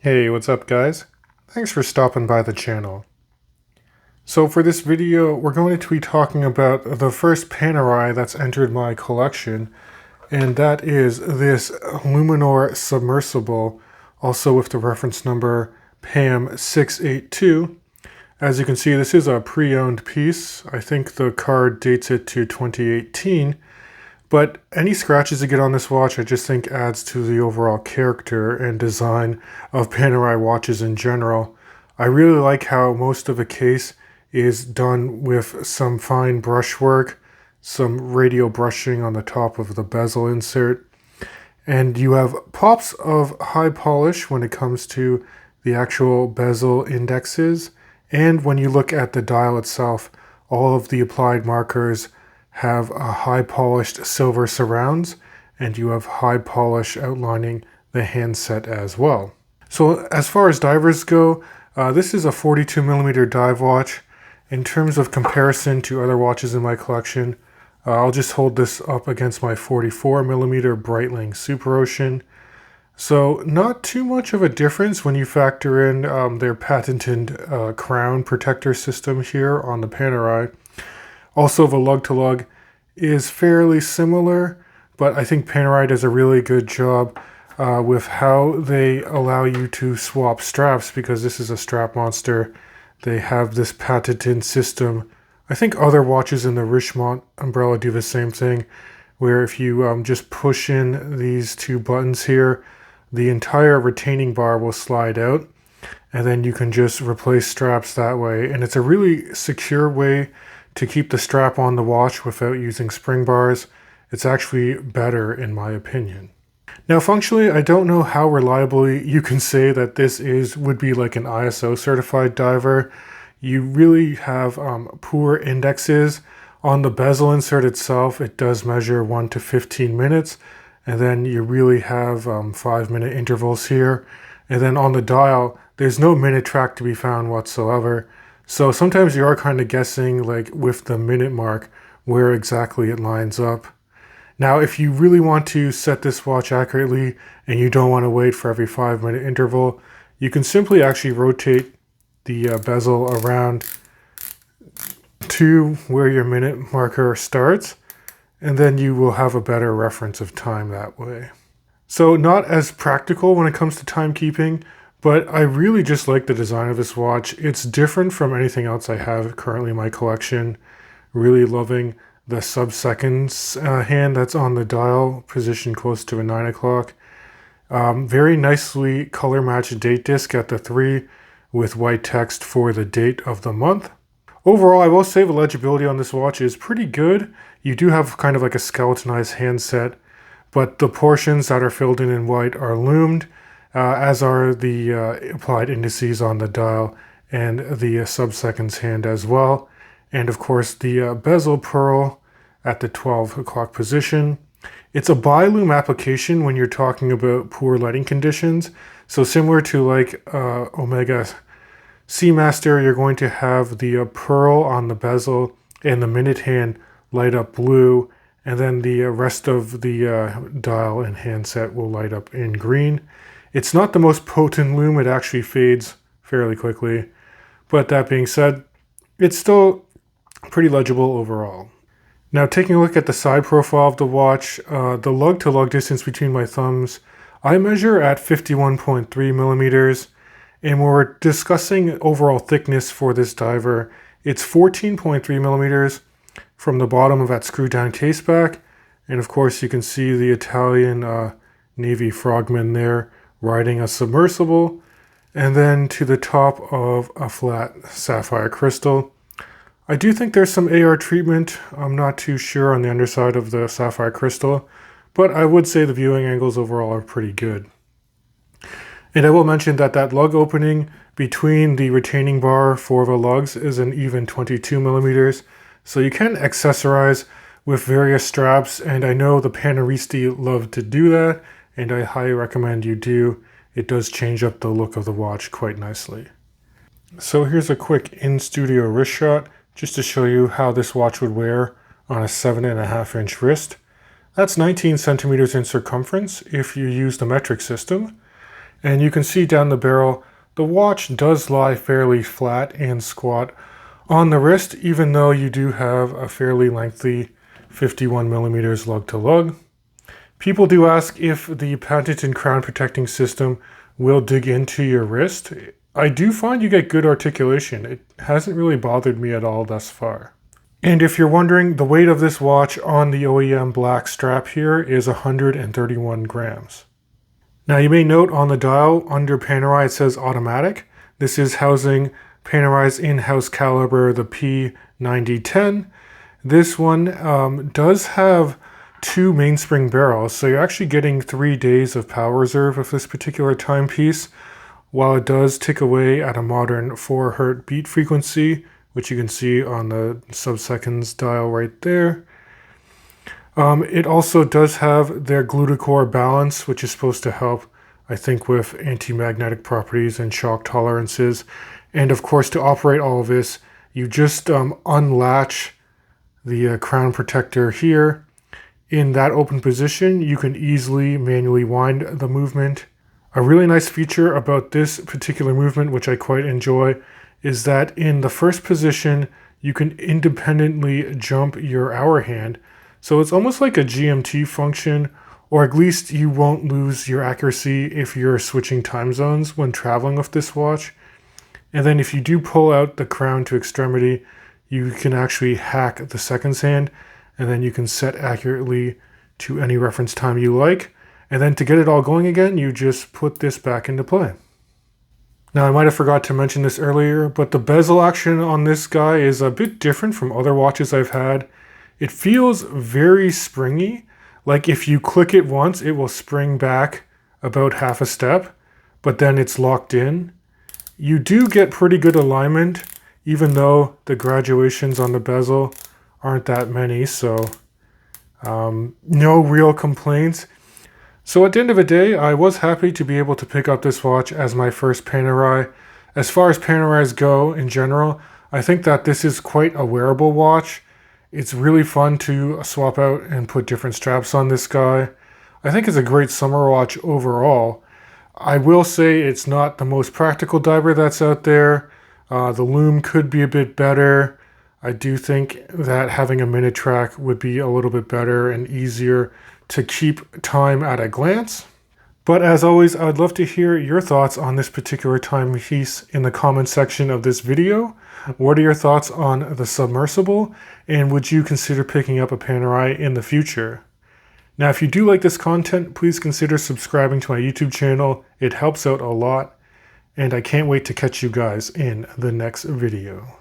Hey, what's up guys? Thanks for stopping by the channel. So for this video, we're going to be talking about the first Panerai that's entered my collection, and that is this Panerai Submersible, also with the reference number PAM682. As you can see, this is a pre-owned piece. I think the card dates it to 2018. But any scratches you get on this watch, I just think adds to the overall character and design of Panerai watches in general. I really like how most of the case is done with some fine brushwork, some radial brushing on the top of the bezel insert, and you have pops of high polish when it comes to the actual bezel indexes, and when you look at the dial itself, all of the applied markers have a high polished silver surrounds, and you have high polish outlining the handset as well. So as far as divers go, this is a 42mm dive watch. In terms of comparison to other watches in my collection, I'll just hold this up against my 44mm Breitling Super Ocean. So not too much of a difference when you factor in their patented crown protector system here on the Panerai. Also, the lug-to-lug is fairly similar, but I think Panerai does a really good job with how they allow you to swap straps, because this is a strap monster. They have this patented system. I think other watches in the Richemont umbrella do the same thing, where if you just push in these two buttons here, the entire retaining bar will slide out, and then you can just replace straps that way. And it's a really secure way to keep the strap on the watch without using spring bars. It's actually better in my opinion. Now functionally, I don't know how reliably you can say that this would be like an ISO certified diver. You really have poor indexes. On the bezel insert itself, it does measure 1 to 15 minutes, and then you really have 5-minute intervals here. And then on the dial, there's no minute track to be found whatsoever. So sometimes you are kind of guessing, like with the minute mark, where exactly it lines up. Now, if you really want to set this watch accurately and you don't want to wait for every 5-minute interval, you can simply actually rotate the bezel around to where your minute marker starts, and then you will have a better reference of time that way. So not as practical when it comes to timekeeping, but I really just like the design of this watch. It's different from anything else I have currently in my collection. Really loving the sub-seconds hand that's on the dial, positioned close to a 9 o'clock. Very nicely color matched date disc at the 3 with white text for the date of the month. Overall, I will say the legibility on this watch is pretty good. You do have kind of like a skeletonized handset, but the portions that are filled in white are lumed, as are the applied indices on the dial and the sub-seconds hand as well. And of course the bezel pearl at the 12 o'clock position. It's a bi-lume application when you're talking about poor lighting conditions. So similar to like Omega Seamaster, you're going to have the pearl on the bezel and the minute hand light up blue, and then the rest of the dial and handset will light up in green. It's not the most potent lume, it actually fades fairly quickly. But that being said, it's still pretty legible overall. Now taking a look at the side profile of the watch, the lug-to-lug distance between my thumbs, I measure at 51.3 millimeters. And when we're discussing overall thickness for this diver, it's 14.3 millimeters from the bottom of that screw-down case back. And of course you can see the Italian Navy frogman there riding a submersible, and then to the top of a flat sapphire crystal. I do think there's some AR treatment. I'm not too sure on the underside of the sapphire crystal, but I would say the viewing angles overall are pretty good. And I will mention that that lug opening between the retaining bar for the lugs is an even 22 millimeters, so you can accessorize with various straps, and I know the Paneristi love to do that, and I highly recommend you do. It does change up the look of the watch quite nicely. So here's a quick in-studio wrist shot, just to show you how this watch would wear on a 7.5-inch wrist. That's 19 centimeters in circumference if you use the metric system. And you can see down the barrel, the watch does lie fairly flat and squat on the wrist, even though you do have a fairly lengthy 51 millimeters lug to lug. People do ask if the patented crown protecting system will dig into your wrist. I do find you get good articulation. It hasn't really bothered me at all thus far. And if you're wondering, the weight of this watch on the OEM black strap here is 131 grams. Now you may note on the dial under Panerai it says automatic. This is housing Panerai's in-house caliber, the P9010. This one does have 2 mainspring barrels, so you're actually getting 3 days of power reserve of this particular timepiece, while it does tick away at a modern 4 Hz beat frequency, which you can see on the sub-seconds dial right there. It also does have their Glutacore balance, which is supposed to help, I think, with anti-magnetic properties and shock tolerances. And of course, to operate all of this, you just unlatch the crown protector here. In that open position, you can easily manually wind the movement. A really nice feature about this particular movement, which I quite enjoy, is that in the first position, you can independently jump your hour hand. So it's almost like a GMT function, or at least you won't lose your accuracy if you're switching time zones when traveling with this watch. And then if you do pull out the crown to extremity, you can actually hack the seconds hand, and then you can set accurately to any reference time you like. And then to get it all going again, you just put this back into play. Now I might have forgot to mention this earlier, but the bezel action on this guy is a bit different from other watches I've had. It feels very springy. Like if you click it once, it will spring back about half a step, but then it's locked in. You do get pretty good alignment, even though the graduations on the bezel aren't that many, so no real complaints. So at the end of the day, I was happy to be able to pick up this watch as my first Panerai. As far as Panerais go in general, I think that this is quite a wearable watch. It's really fun to swap out and put different straps on this guy. I think it's a great summer watch overall. I will say it's not the most practical diver that's out there. The Lume could be a bit better. I do think that having a minute track would be a little bit better and easier to keep time at a glance. But as always, I'd love to hear your thoughts on this particular timepiece in the comment section of this video. What are your thoughts on the Submersible, and would you consider picking up a Panerai in the future? Now, if you do like this content, please consider subscribing to my YouTube channel. It helps out a lot, and I can't wait to catch you guys in the next video.